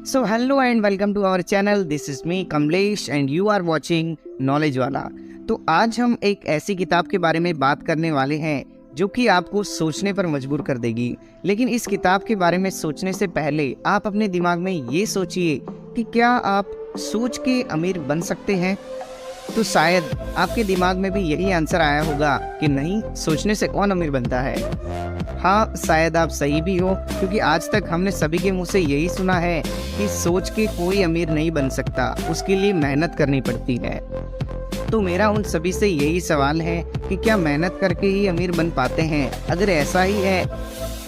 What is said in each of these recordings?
So hello and welcome to our channel. This is me Kamlesh and you are watching knowledge वाला। तो आज हम एक ऐसी किताब के बारे में बात करने वाले हैं जो कि आपको सोचने पर मजबूर कर देगी। लेकिन इस किताब के बारे में सोचने से पहले आप अपने दिमाग में ये सोचिए कि क्या आप सोच के अमीर बन सकते हैं। तो शायद आपके दिमाग में भी यही आंसर आया होगा कि नहीं, सोचने से कौन अमीर बनता है। हाँ, शायद आप सही भी हो, क्योंकि आज तक हमने सभी के मुंह से यही सुना है कि सोच के कोई अमीर नहीं बन सकता, उसके लिए मेहनत करनी पड़ती है। तो मेरा उन सभी से यही सवाल है कि क्या मेहनत करके ही अमीर बन पाते हैं? अगर ऐसा ही है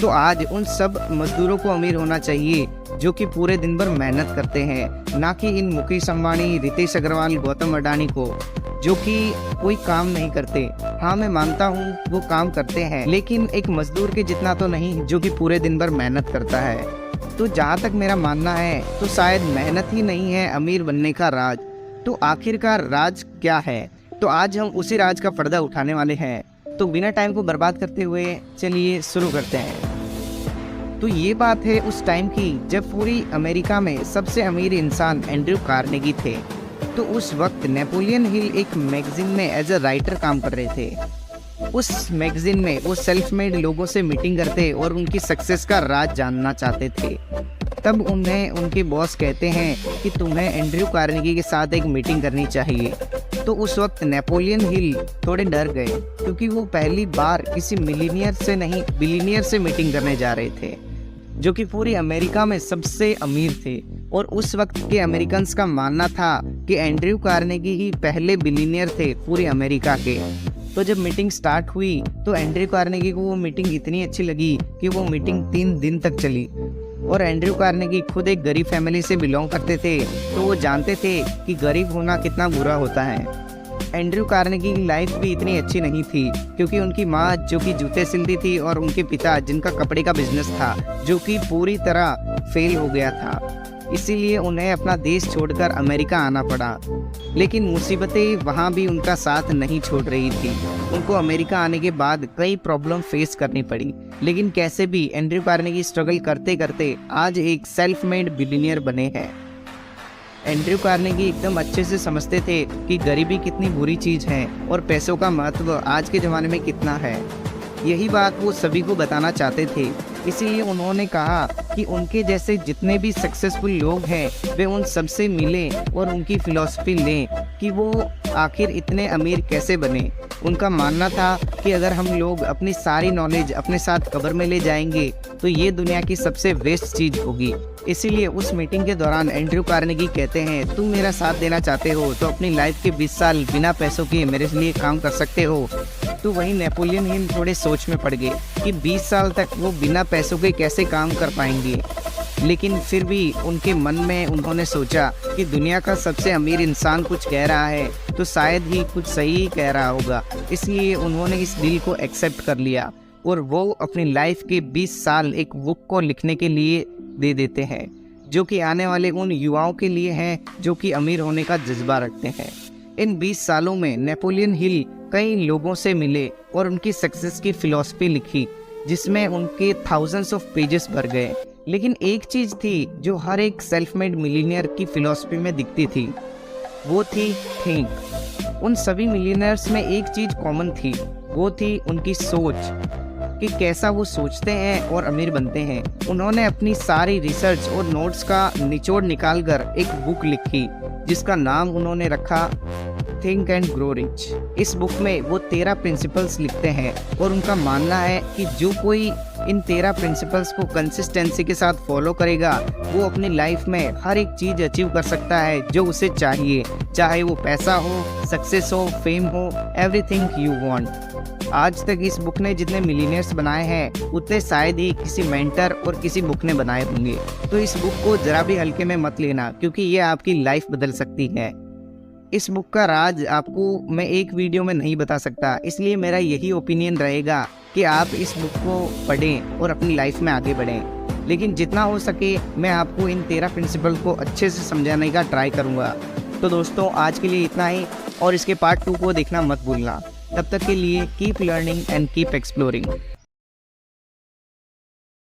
तो आज उन सब मजदूरों को अमीर होना चाहिए जो कि पूरे दिन भर मेहनत करते हैं, ना कि इन मुकेश अंबानी, रितेश अग्रवाल, गौतम अडानी को जो कि कोई काम नहीं करते। हाँ, मैं मानता हूँ वो काम करते हैं, लेकिन एक मजदूर के जितना तो नहीं जो कि पूरे दिन भर मेहनत करता है। तो जहाँ तक मेरा मानना है तो शायद मेहनत ही नहीं है अमीर बनने का राज। तो आखिरकार राज क्या है? तो आज हम उसी राज का पर्दा उठाने वाले हैं। तो बिना टाइम को बर्बाद करते हुए चलिए शुरू करते हैं। तो ये बात है उस टाइम की जब पूरी अमेरिका में सबसे अमीर इंसान एंड्रयू कार्नेगी थे। तो उस वक्त नेपोलियन हिल एक मैगजीन में एज अ राइटर काम कर रहे थे। उस मैगजीन में वो सेल्फ मेड लोगों से मीटिंग करते और उनकी सक्सेस का राज जानना चाहते थे। तब उन्हें उनके बॉस कहते हैं कि तुम्हें एंड्रयू कार्नेगी के साथ एक मीटिंग करनी चाहिए। तो उस वक्त नेपोलियन हिल थोड़े डर गए, क्योंकि वो पहली बार किसी मिलीनियर से नहीं बिलीनियर से मीटिंग करने जा रहे थे जो कि पूरी अमेरिका में सबसे अमीर थे। और उस वक्त के अमेरिकन्स का मानना था कि एंड्रयू कार्नेगी ही पहले बिलीनियर थे पूरी अमेरिका के। तो जब मीटिंग स्टार्ट हुई तो एंड्रयू कार्नेगी को वो मीटिंग इतनी अच्छी लगी कि वो मीटिंग 3 दिन तक चली। और एंड्रयू कार्नेगी खुद एक गरीब फैमिली से बिलोंग करते थे, तो वो जानते थे कि गरीब होना कितना बुरा होता है। एंड्रयू कार्नेगी की लाइफ भी इतनी अच्छी नहीं थी, क्योंकि उनकी माँ जो कि जूते सिलती थी और उनके पिता जिनका कपड़े का बिजनेस था जो कि पूरी तरह फेल हो गया था। इसीलिए उन्हें अपना देश छोड़कर अमेरिका आना पड़ा। लेकिन मुसीबतें वहाँ भी उनका साथ नहीं छोड़ रही थी। उनको अमेरिका आने के बाद कई प्रॉब्लम फेस करनी पड़ी, लेकिन कैसे भी एंड्रयू कार्नेगी स्ट्रगल करते करते आज एक सेल्फ मेड बिलियनियर बने हैं। एंड्रयू कार्नेगी एकदम अच्छे से समझते थे कि गरीबी कितनी बुरी चीज़ है और पैसों का महत्व आज के ज़माने में कितना है। यही बात वो सभी को बताना चाहते थे। इसीलिए उन्होंने कहा कि उनके जैसे जितने भी सक्सेसफुल लोग हैं वे उन सबसे मिलें और उनकी फ़िलॉसफी लें कि वो आखिर इतने अमीर कैसे बने। उनका मानना था कि अगर हम लोग अपनी सारी नॉलेज अपने साथ कब्र में ले जाएंगे तो ये दुनिया की सबसे वेस्ट चीज़ होगी। इसीलिए उस मीटिंग के दौरान एंड्रयू कार्नेगी कहते हैं, तुम मेरा साथ देना चाहते हो तो अपनी लाइफ के 20 साल बिना पैसों के मेरे लिए काम कर सकते हो। तो वहीं नेपोलियन हिल थोड़े सोच में पड़ गए कि 20 साल तक वो बिना पैसों के कैसे काम कर पाएंगे। लेकिन फिर भी उनके मन में उन्होंने सोचा कि दुनिया का सबसे अमीर इंसान कुछ कह रहा है तो शायद ही कुछ सही ही कह रहा होगा। इसलिए उन्होंने इस डील को एक्सेप्ट कर लिया और वो अपनी लाइफ के 20 साल एक बुक को लिखने के लिए दे देते हैं, जो कि आने वाले उन युवाओं के लिए हैं जो कि अमीर होने का जज्बा रखते हैं। इन 20 सालों में नेपोलियन हिल कई लोगों से मिले और उनकी सक्सेस की फ़िलॉसफी लिखी, जिसमें उनके थाउजेंड्स ऑफ पेजेस भर गए। लेकिन एक चीज़ थी जो हर एक सेल्फ मेड मिलीनियर की फ़िलॉसफी में दिखती थी, वो थी थिंक। उन सभी मिलीनियर्स में एक चीज़ कॉमन थी, वो थी उनकी सोच कि कैसा वो सोचते हैं और अमीर बनते हैं। उन्होंने अपनी सारी रिसर्च और नोट्स का निचोड़ निकालकर एक बुक लिखी जिसका नाम उन्होंने रखा थिंक एंड ग्रो रिच। इस बुक में वो 13 प्रिंसिपल्स लिखते हैं और उनका मानना है कि जो कोई इन 13 प्रिंसिपल्स को कंसिस्टेंसी के साथ फॉलो करेगा वो अपनी लाइफ में हर एक चीज़ अचीव कर सकता है जो उसे चाहिए, चाहे वो पैसा हो, सक्सेस हो, फेम हो, एवरीथिंग यू वांट। आज तक इस बुक ने जितने मिलीनियर्स बनाए हैं उतने शायद ही किसी मेंटर और किसी बुक ने बनाए होंगे। तो इस बुक को जरा भी हल्के में मत लेना, क्योंकि ये आपकी लाइफ बदल सकती है। इस बुक का राज आपको मैं एक वीडियो में नहीं बता सकता, इसलिए मेरा यही ओपिनियन रहेगा कि आप इस बुक को पढ़ें और अपनी लाइफ में आगे बढ़ें। लेकिन जितना हो सके मैं आपको इन 13 प्रिंसिपल को अच्छे से समझाने का ट्राई करूँगा। तो दोस्तों, आज के लिए इतना ही और इसके पार्ट 2 को देखना मत भूलना। तब तक के लिए keep learning and keep exploring.